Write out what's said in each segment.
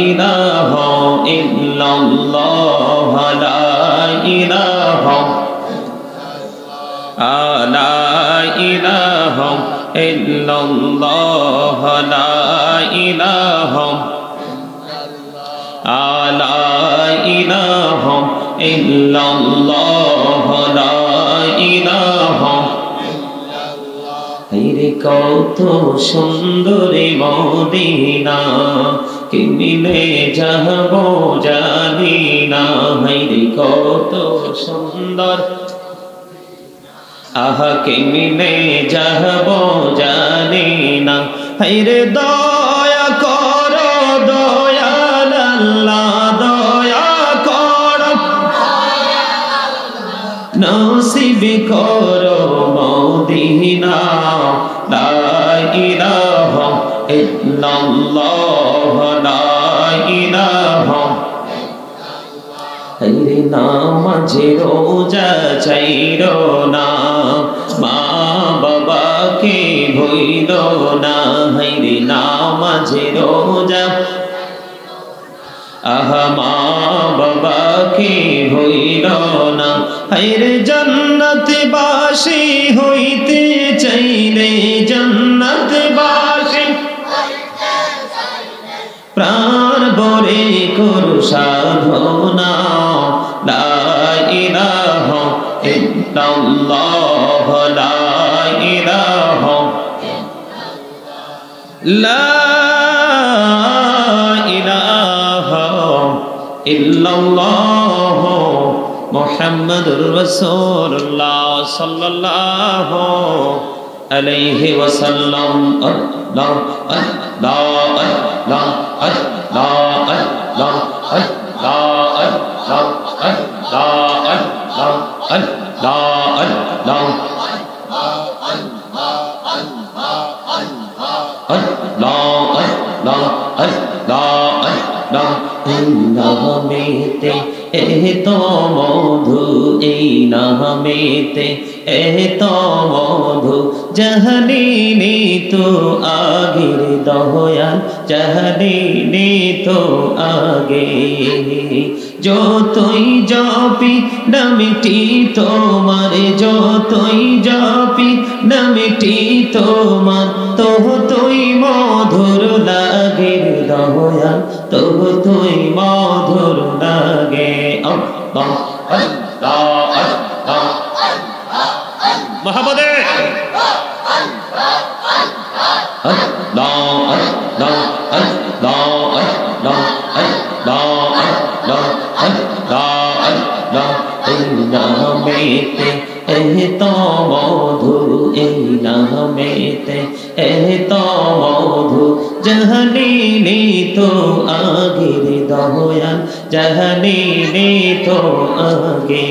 ইলাহা ইল্লাল্লাহ লা ইলাহা লা ইলাহা ইল্লাল্লাহ লা ইলাহা লা ইলাহা ইল্লাল্লাহ লা ইলাহা। হায়রে কত সুন্দর মদিনা, কেমনে যাব জানি না। হায়রে কত সুন্দর, আহা কেমনে যাব জানি না। হায়রে দয়া করো দয়াল আল্লাহ, দয়া করো নসিব করো মদিনা। লা ইলাহা ইল্লাল্লাহ লা ইলাহা। হায়রে নামাজে রোজা ছাইরো না, মা বাবাকে ভুইলো না। হায়রে নামাজে রোজা, আহা মা বাবাকে ভুইলো না। হায়রে জান্নাতবাসী হইতে চাইলে, জান্নাতবাসী প্রাণ ভরে করো সাধনা। লা ইলাহা ইল্লাল্লাহ লা ইলাহা লা ইলাহা ইল্লাল্লাহ মুহাম্মাদুর রাসূলুল্লাহ সাল্লাল্লাহু আলাইহি ওয়াসাল্লাম। আল্লাহ আল্লাহ আল্লাহ আল্লাহ আল্লাহ আল্লাহ আল্লাহ আল্লাহ আল্লাহ আল্লাহ নামেতে এত মধু, এই নামেতে এত মধু, জাহালিনি তো আগের দয়াল, জাহালিনি তো আগে। যতই জপি নামটি তোমার, যতই জপি নামটি তোমার, ততই মধুর লাগে দয়াল, ততই মধুর লাগে। আল্লাহ আল্লাহ আল্লাহ মুহাম্মদে আল্লাহ আল্লাহ আল্লাহ আল্লাহ আল্লাহ আল্লাহ আল্লাহ আল্লাহ। এই নামেতে এত মধু, এই নামেতে এত মধু, জাহালিনি তো আগের দয়াল, জাহালিনি তো আগে।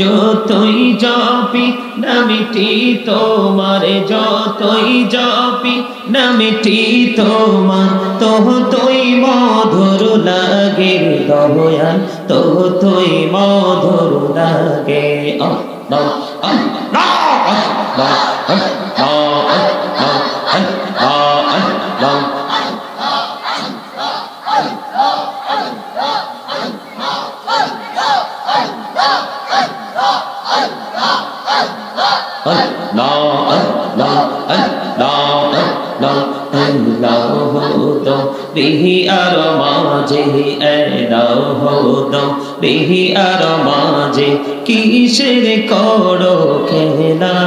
যতই জপি নামটি তোমার, যতই জপি নামটি তোমার, ততই মধুর লাগে দয়াল, ততই মধুর লাগে। আল্লাহ আল্লাহ আল্লাহ আল্লাহ আল্লাহ আল্লাহ বিহি আর মাঝে বিহি আর মাঝে কিসের করো খেলা।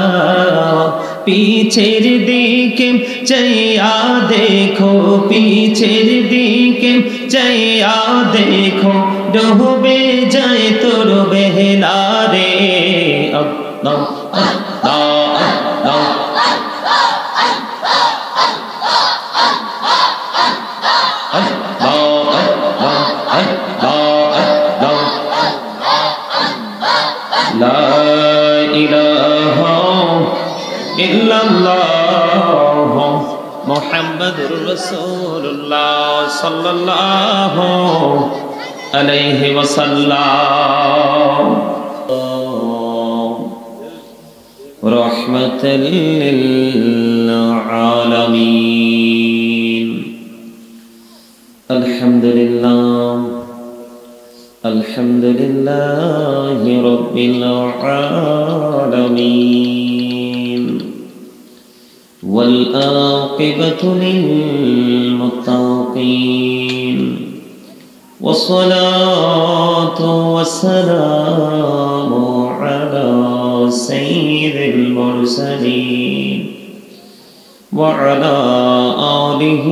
পিছের দিকে চাইয়া দেখো, পিছের দিকে চাইয়া দেখো, ডুবে যায় তোর বেলা রে। আল্লাহ আল্লাহ আল্লাহ মুহাম্মাদুর রাসূলুল্লাহ সাল্লাল্লাহু আলাইহি ওয়াসাল্লাম। রাহমাতাল লিল আলামিন। আলহামদুলিল্লাহ আলহামদুলিল্লাহি রাব্বিল আলামিন ওয়াল আকিবাতু লিল মুত্তাকিন ওয়াসসালাতু ওয়াসসালামু আলা সাইয়্যিদিল মুরসালিন وعلى آله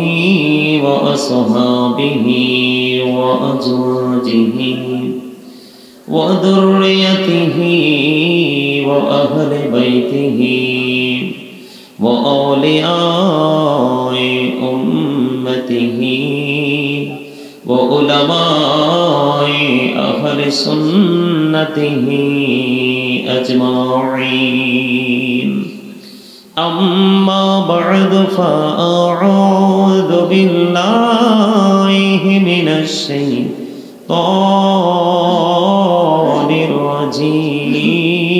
وأصحابه وأزواجه وذريته وأهل بيته وأولياء أمته وعلماء أهل سنته أجمعين أما بعد فأعوذ بالله من الشيطان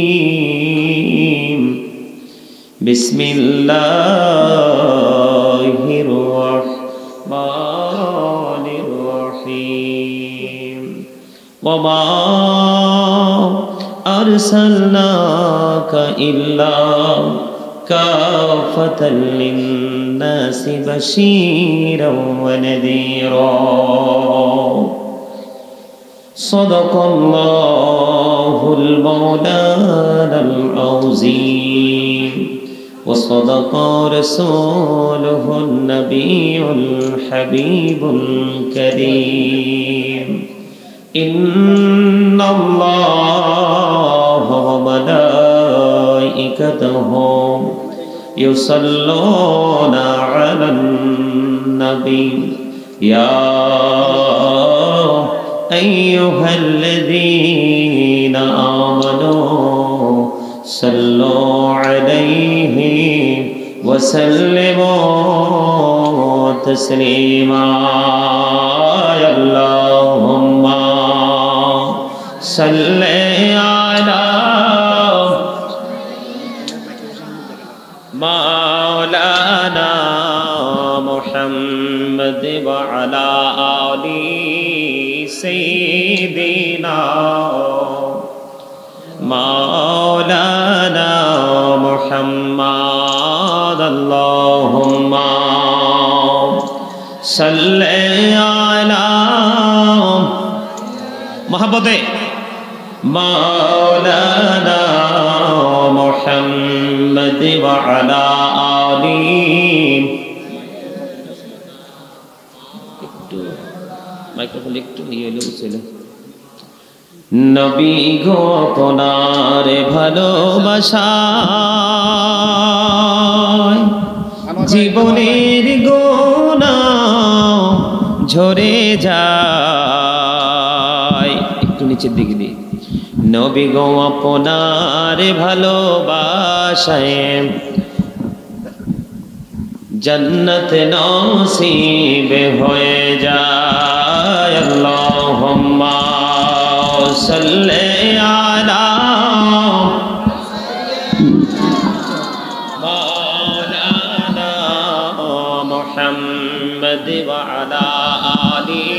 الرجيم بسم الله الرحمن الرحيم وما أرسلناك إلا كافة للناس بشيرا ونذيرا صدق الله المولانا العظيم وصدق رسوله النبي الحبيب الكريم إن الله وملائكته يصلون على النبي يا أيها الذين آمنوا صلوا عليه وسلموا تسليما اللهم صل على مولانا محمد وعلى آل سيدنا مولانا محمد اللهم صل على محبته مولانا محمد وعلى آله মাইক্রোফোন একটু নিয়ে এলো ছিল নবী গো আপনার ভালোবাসায় জীবনের গোনা ঝরে যায় একটু নিচের দিকে দিয়ে নবী গো আপনার ভালোবাসায় जन्नत नसीब होए जाए अल्लाहुम्मा सल्ले अला मौलाना मुहम्मद व अला आलि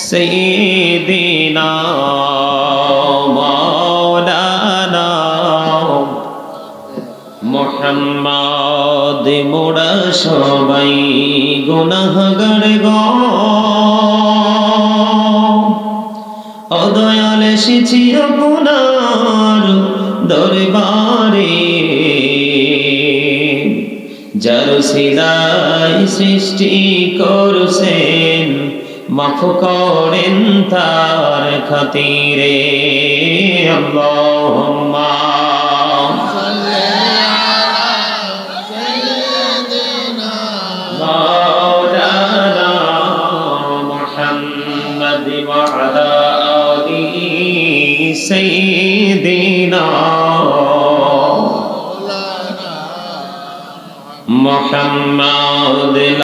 सय्यिदिना मौलाना মুহাম্মদ মোরা সবাই গুনাহগার গো ও দয়াল এসেছি আপনার দরবারে যার সিলাই সৃষ্টি করছেন মাফ করেন তার খাতিরে আল্লাহুম্মা سيدنا محمد